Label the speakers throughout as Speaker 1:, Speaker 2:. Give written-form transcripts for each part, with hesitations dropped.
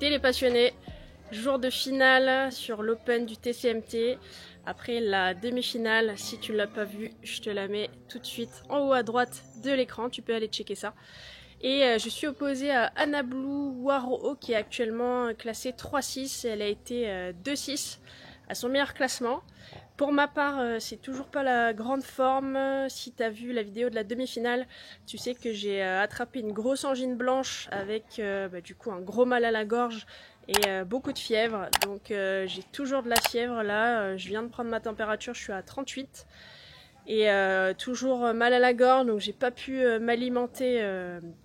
Speaker 1: Écoutez les passionnés, jour de finale sur l'Open du TCMT. Après la demi-finale, si tu ne l'as pas vue, je te la mets tout de suite en haut à droite de l'écran, tu peux aller checker ça. Et je suis opposée à Anna Blue Waro qui est actuellement classée 3-6, elle a été 2-6 à son meilleur classement. Pour ma part, c'est toujours pas la grande forme. Si tu as vu la vidéo de la demi-finale, tu sais que j'ai attrapé une grosse angine blanche avec du coup un gros mal à la gorge et beaucoup de fièvre. Donc j'ai toujours de la fièvre là. Je viens de prendre ma température, je suis à 38. Et toujours mal à la gorge, donc j'ai pas pu m'alimenter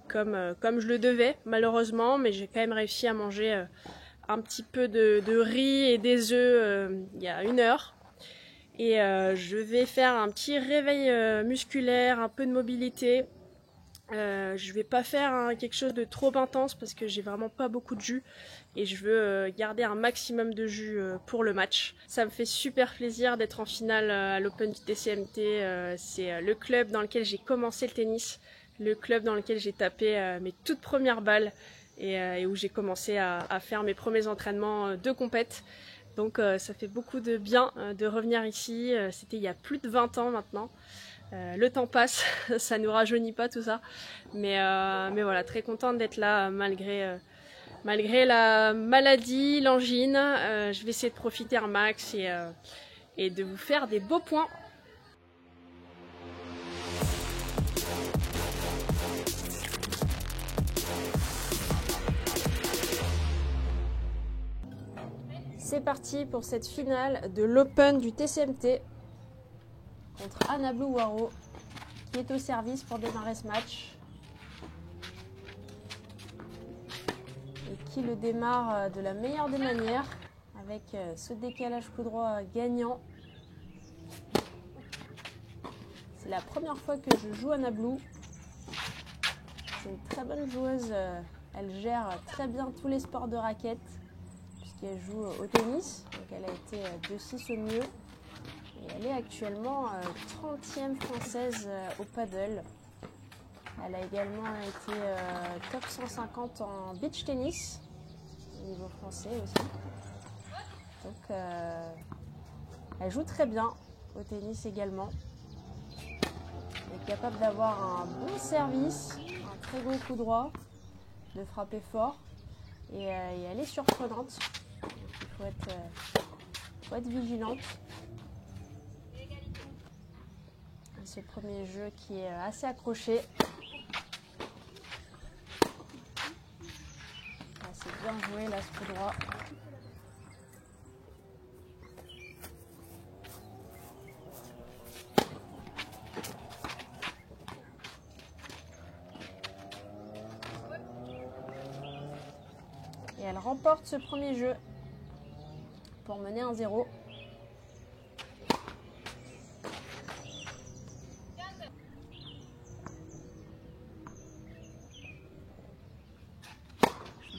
Speaker 1: comme je le devais, malheureusement. Mais j'ai quand même réussi à manger un petit peu de riz et des œufs il y a 1 heure. Et je vais faire un petit réveil musculaire, un peu de mobilité. Je vais pas faire quelque chose de trop intense parce que j'ai vraiment pas beaucoup de jus et je veux garder un maximum de jus pour le match. Ça me fait super plaisir d'être en finale à l'Open du TCMT. C'est le club dans lequel j'ai commencé le tennis, le club dans lequel j'ai tapé mes toutes premières balles et où j'ai commencé à faire mes premiers entraînements de compète. Donc ça fait beaucoup de bien de revenir ici. C'était il y a plus de 20 ans maintenant. Le temps passe, ça nous rajeunit pas tout ça. Mais voilà, très contente d'être là malgré la maladie, l'angine. Je vais essayer de profiter un max et de vous faire des beaux points. C'est parti pour cette finale de l'Open du TCMT contre Anna Blue Waro qui est au service pour démarrer ce match et qui le démarre de la meilleure des manières avec ce décalage coup droit gagnant. C'est la première fois que je joue Anna Blue. C'est une très bonne joueuse, elle gère très bien tous les sports de raquette puisqu'elle joue au tennis, donc elle a été 2-6 au mieux. Et elle est actuellement 30e française au paddle. Elle a également été top 150 en beach tennis, au niveau français aussi. Donc elle joue très bien au tennis également. Elle est capable d'avoir un bon service, un très bon coup droit, de frapper fort. Et elle est surprenante. Donc il faut être vigilante. Ce premier jeu qui est assez accroché. C'est bien joué là ce coup droit. Et elle remporte ce premier jeu pour mener 1-0.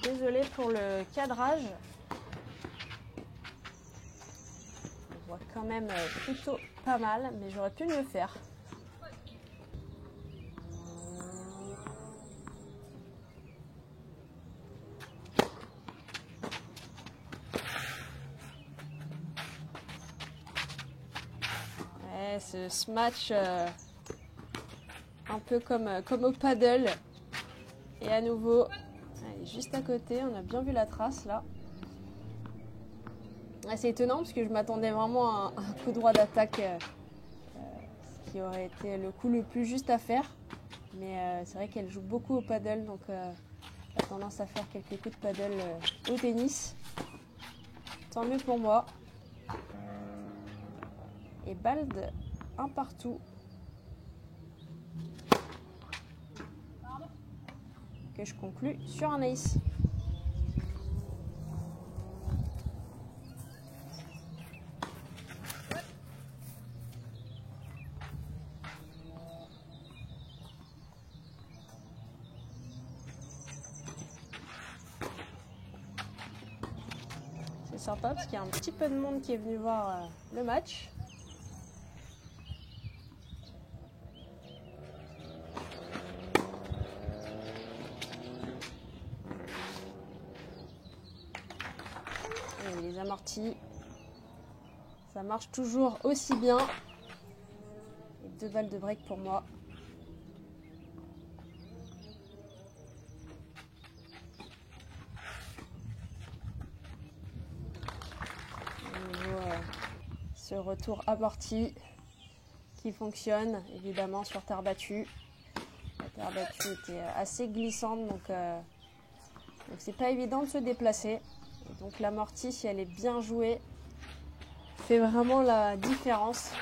Speaker 1: Désolée pour le cadrage. On voit quand même plutôt pas mal, mais j'aurais pu mieux faire. Ouais, ce match un peu comme au paddle. Et à nouveau, elle est juste à côté, on a bien vu la trace là. C'est étonnant parce que je m'attendais vraiment à un coup droit d'attaque, ce qui aurait été le coup le plus juste à faire. Mais c'est vrai qu'elle joue beaucoup au paddle, donc elle a tendance à faire quelques coups de paddle au tennis. Tant mieux pour moi. Et Bald, un partout. Que je conclue sur un ace. C'est sympa parce qu'il y a un petit peu de monde qui est venu voir le match. amorti. Ça marche toujours aussi bien. Et 2 balles de break pour moi. Ce retour amorti qui fonctionne évidemment sur terre battue. La terre battue était assez glissante, donc c'est pas évident de se déplacer. Et donc l'amorti, si elle est bien jouée, fait vraiment la différence.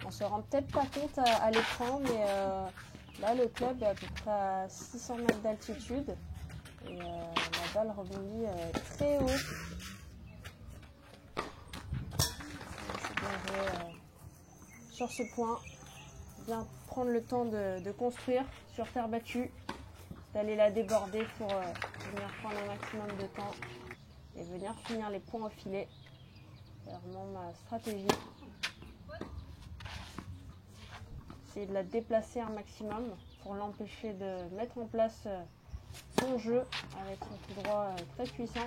Speaker 1: On se rend peut-être pas compte à l'écran, mais là le club est à peu près à 600 mètres d'altitude et la balle rebondit très haut. C'est bien joué sur ce point, bien prendre le temps de construire sur terre battue, d'aller la déborder pour venir prendre un maximum de temps et venir finir les points au filet. C'est vraiment ma stratégie. De la déplacer un maximum pour l'empêcher de mettre en place son jeu avec son coup droit très puissant.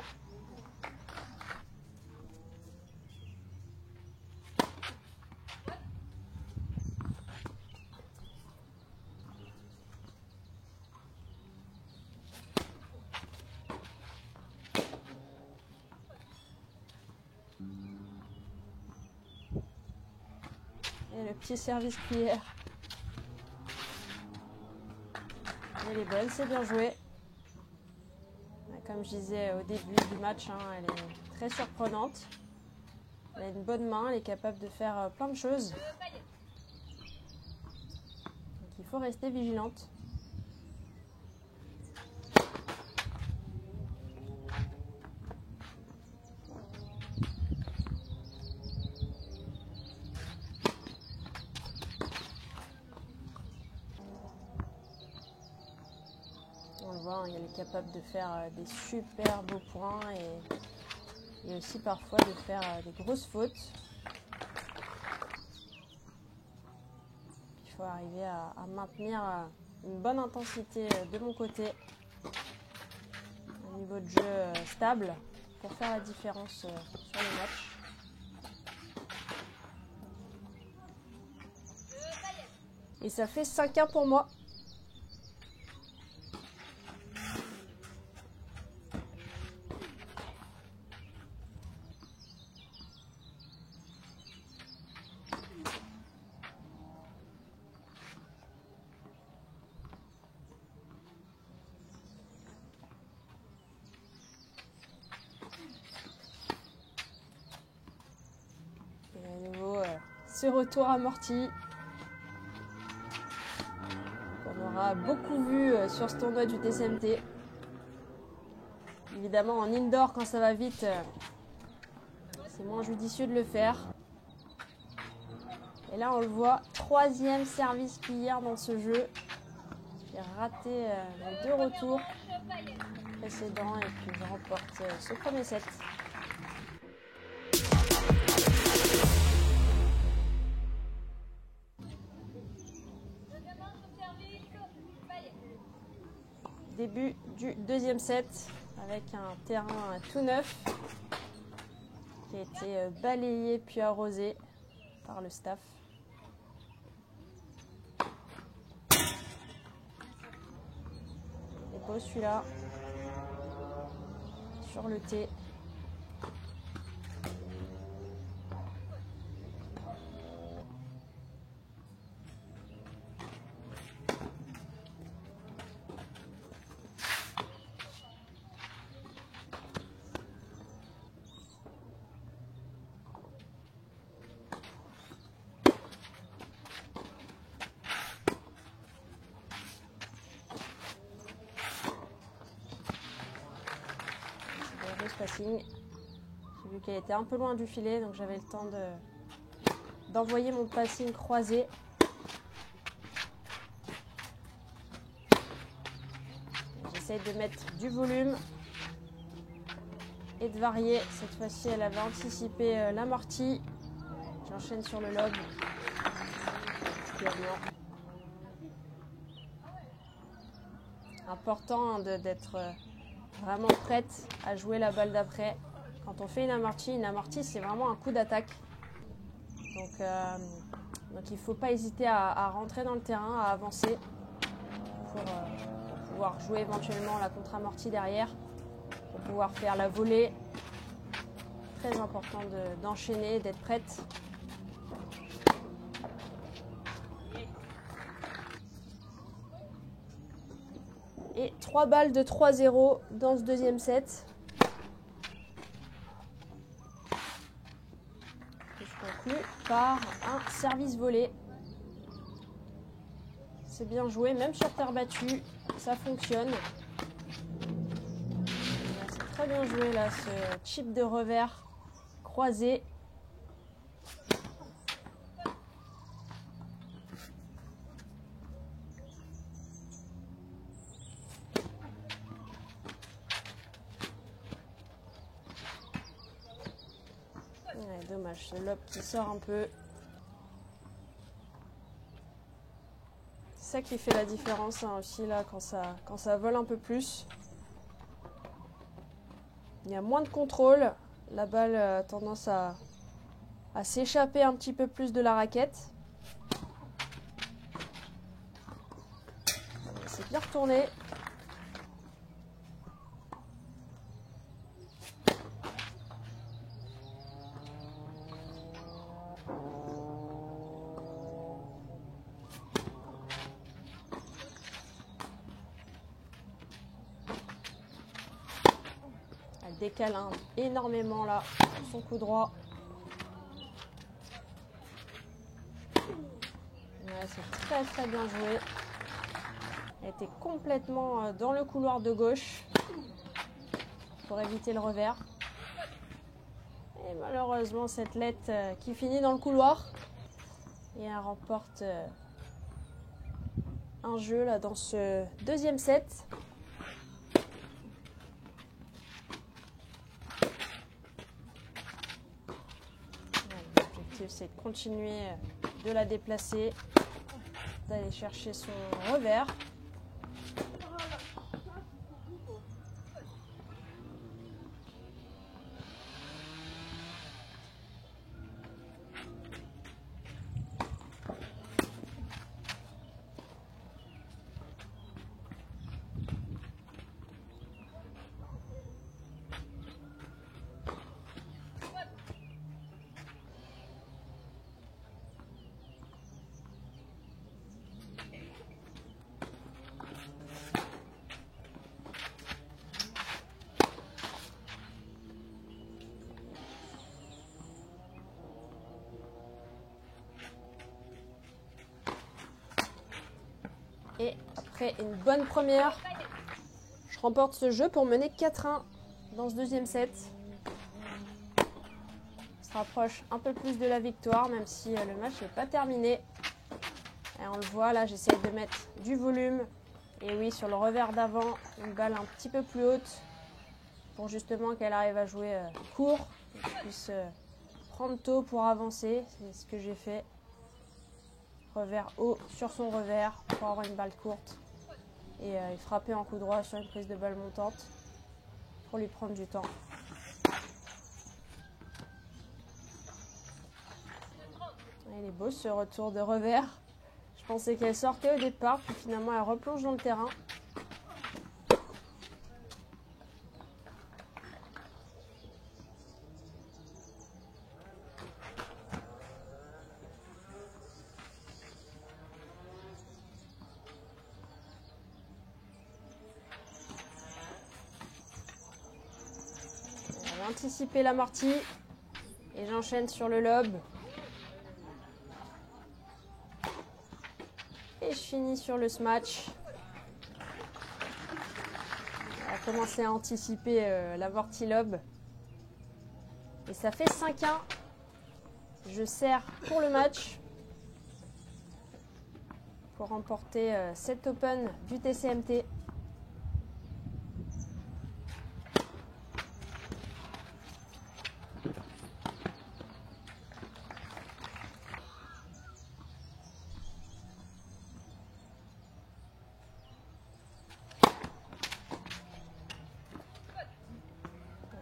Speaker 1: Et le petit service cuillère. Elle est belle, c'est bien joué. Comme je disais au début du match, elle est très surprenante. Elle a une bonne main, elle est capable de faire plein de choses. Donc il faut rester vigilante. On le voit, elle est capable de faire des super beaux points et aussi parfois de faire des grosses fautes. Il faut arriver à maintenir une bonne intensité de mon côté, un niveau de jeu stable pour faire la différence sur le match. Et ça fait 5-1 pour moi. Ce retour amorti qu'on aura beaucoup vu sur ce tournoi du TCMT. Évidemment en indoor quand ça va vite c'est moins judicieux de le faire. Et là on le voit, 3e service cuillère dans ce jeu. J'ai raté les 2 retours précédents et puis je remporte ce premier set. Début du 2e set avec un terrain tout neuf qui a été balayé puis arrosé par le staff. Et beau celui-là sur le T. Spacing. J'ai vu qu'elle était un peu loin du filet, donc j'avais le temps d'envoyer mon passing croisé. J'essaye de mettre du volume et de varier. Cette fois-ci, elle avait anticipé l'amorti. J'enchaîne sur le lob. Important d'être vraiment prête à jouer la balle d'après. Quand on fait une amorti c'est vraiment un coup d'attaque. Donc il ne faut pas hésiter à rentrer dans le terrain, à avancer pour pouvoir jouer éventuellement la contre-amorti derrière, pour pouvoir faire la volée. Très important d'enchaîner, d'être prête. Et 3 balles de 3-0 dans ce deuxième set. Et je conclue par un service volé. C'est bien joué, même sur terre battue, ça fonctionne. C'est très bien joué là, ce chip de revers croisé. Ouais, dommage, ce lob qui sort un peu. C'est ça qui fait la différence hein, aussi là quand ça vole un peu plus. Il y a moins de contrôle. La balle a tendance à s'échapper un petit peu plus de la raquette. C'est bien retourné. Elle décale énormément là, son coup droit. Ouais, c'est très bien joué. Elle était complètement dans le couloir de gauche pour éviter le revers. Et malheureusement, cette lettre qui finit dans le couloir. Et elle remporte un jeu là dans ce deuxième set. L'objectif, c'est de continuer de la déplacer, d'aller chercher son revers. Et après une bonne première, je remporte ce jeu pour mener 4-1 dans ce deuxième set. On se rapproche un peu plus de la victoire, même si le match n'est pas terminé. Et on le voit, là j'essaie de mettre du volume. Et oui, sur le revers d'avant, une balle un petit peu plus haute pour justement qu'elle arrive à jouer court. Et qu'elle puisse prendre tôt pour avancer. C'est ce que j'ai fait. Revers haut sur son revers pour avoir une balle courte et frapper en coup droit sur une prise de balle montante pour lui prendre du temps. Il est beau ce retour de revers. Je pensais qu'elle sortait au départ, puis finalement elle replonge dans le terrain. Anticiper l'amorti et j'enchaîne sur le lob et je finis sur le smash. On va commencer à anticiper l'amorti lob et ça fait 5-1 Je sers pour le match pour remporter cet Open du TCMT.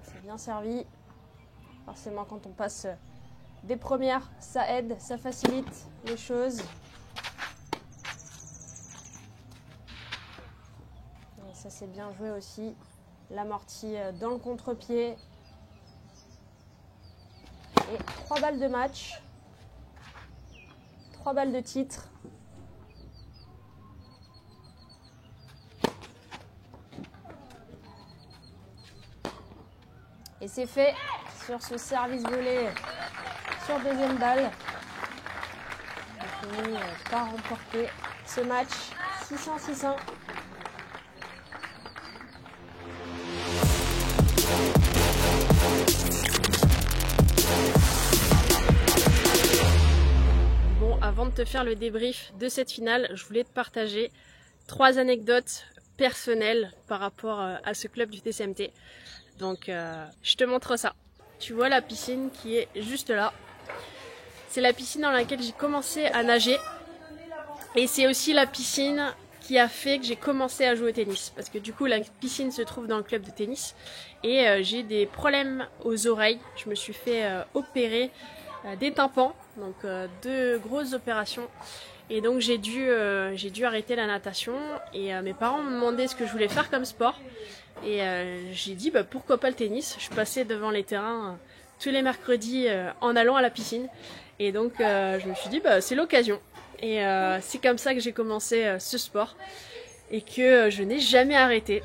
Speaker 1: C'est bien servi. Forcément, quand on passe des premières, ça aide, ça facilite les choses. Et ça, c'est bien joué aussi. L'amorti dans le contre-pied. Et 3 balles de match. 3 balles de titre. Et c'est fait sur ce service volé sur deuxième balle. On finit par remporter ce match 600-600. Bon, avant de te faire le débrief de cette finale, je voulais te partager 3 anecdotes personnelles par rapport à ce club du TCMT. Donc je te montre ça. Tu vois la piscine qui est juste là. C'est la piscine dans laquelle j'ai commencé à nager. Et c'est aussi la piscine qui a fait que j'ai commencé à jouer au tennis. Parce que du coup la piscine se trouve dans le club de tennis. Et j'ai des problèmes aux oreilles. Je me suis fait opérer des tympans. Donc 2 grosses opérations. Et donc j'ai dû arrêter la natation. Et mes parents m'ont demandé ce que je voulais faire comme sport. Et j'ai dit pourquoi pas le tennis. Je passais devant les terrains tous les mercredis en allant à la piscine. Et donc je me suis dit c'est l'occasion. Et c'est comme ça que j'ai commencé ce sport. Et que je n'ai jamais arrêté.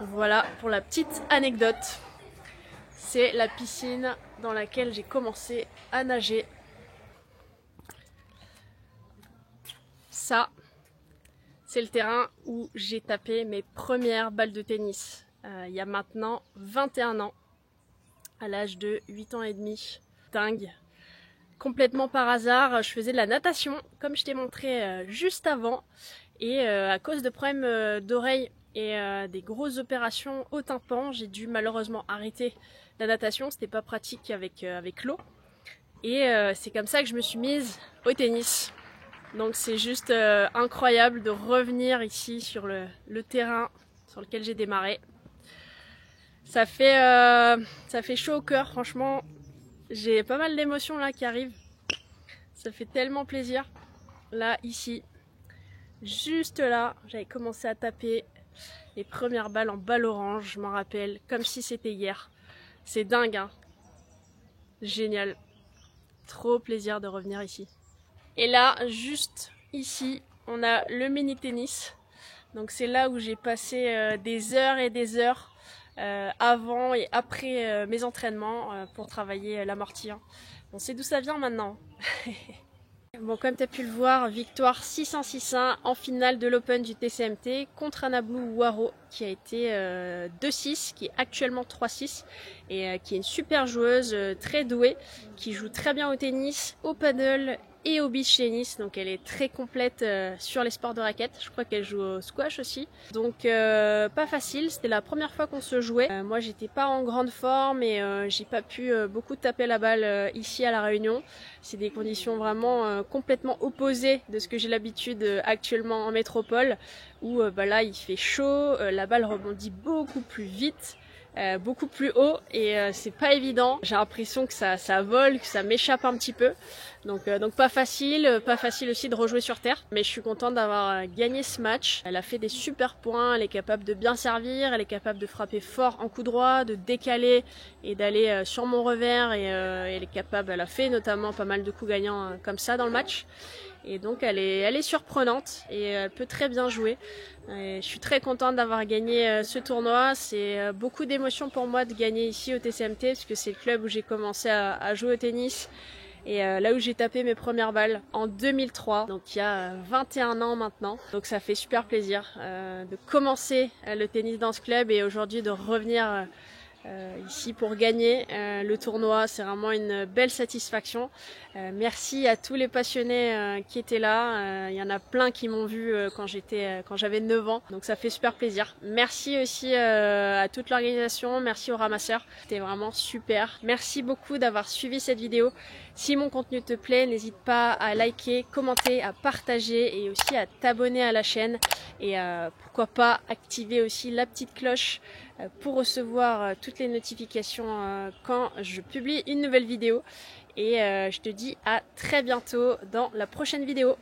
Speaker 1: Voilà pour la petite anecdote. C'est la piscine dans laquelle j'ai commencé à nager. Ça, c'est le terrain où j'ai tapé mes premières balles de tennis. Il y a maintenant 21 ans, à l'âge de 8 ans et demi. Dingue. Complètement par hasard, je faisais de la natation, comme je t'ai montré juste avant. Et à cause de problèmes d'oreille et des grosses opérations au tympan, j'ai dû malheureusement arrêter la natation. C'était pas pratique avec l'eau. Et c'est comme ça que je me suis mise au tennis. Donc c'est juste incroyable de revenir ici sur le terrain sur lequel j'ai démarré. Ça fait chaud au cœur, franchement. J'ai pas mal d'émotions là qui arrivent. Ça fait tellement plaisir. Là, ici, juste là, j'avais commencé à taper les premières balles en balle orange, je m'en rappelle, comme si c'était hier. C'est dingue, hein. Génial. Trop plaisir de revenir ici. Et là, juste ici, on a le mini tennis. Donc c'est là où j'ai passé des heures et des heures avant et après mes entraînements pour travailler l'amorti. On sait d'où ça vient maintenant. Bon, comme tu as pu le voir, victoire 600-6-1 en finale de l'Open du TCMT contre Anablou Waro qui a été 2-6, qui est actuellement 3-6 et qui est une super joueuse, très douée, qui joue très bien au tennis, au paddle et au beach tennis, donc elle est très complète sur les sports de raquettes. Je crois qu'elle joue au squash aussi, donc pas facile. C'était la première fois qu'on se jouait. Moi j'étais pas en grande forme et j'ai pas pu beaucoup taper la balle ici à La Réunion. C'est des conditions vraiment complètement opposées de ce que j'ai l'habitude actuellement en métropole, où là il fait chaud, la balle rebondit beaucoup plus vite, beaucoup plus haut et c'est pas évident. J'ai l'impression que ça vole, que ça m'échappe un petit peu. Donc pas facile aussi de rejouer sur terre. Mais je suis contente d'avoir gagné ce match. Elle a fait des super points, elle est capable de bien servir, elle est capable de frapper fort en coup droit, de décaler et d'aller sur mon revers. Et elle est capable, elle a fait notamment pas mal de coups gagnants comme ça dans le match. Et donc elle est surprenante et elle peut très bien jouer. Et je suis très contente d'avoir gagné ce tournoi. C'est beaucoup d'émotions pour moi de gagner ici au TCMT parce que c'est le club où j'ai commencé à jouer au tennis et là où j'ai tapé mes premières balles en 2003, donc il y a 21 ans maintenant. Donc ça fait super plaisir de commencer le tennis dans ce club et aujourd'hui de revenir ici pour gagner le tournoi. C'est vraiment une belle satisfaction. Merci à tous les passionnés qui étaient là. Il y en a plein qui m'ont vu quand j'avais 9 ans, donc ça fait super plaisir. Merci aussi à toute l'organisation, merci aux ramasseurs, c'était vraiment super. Merci beaucoup d'avoir suivi cette vidéo. Si mon contenu te plaît, n'hésite pas à liker, commenter, à partager et aussi à t'abonner à la chaîne et pourquoi pas activer aussi la petite cloche pour recevoir toutes les notifications quand je publie une nouvelle vidéo. Et je te dis à très bientôt dans la prochaine vidéo.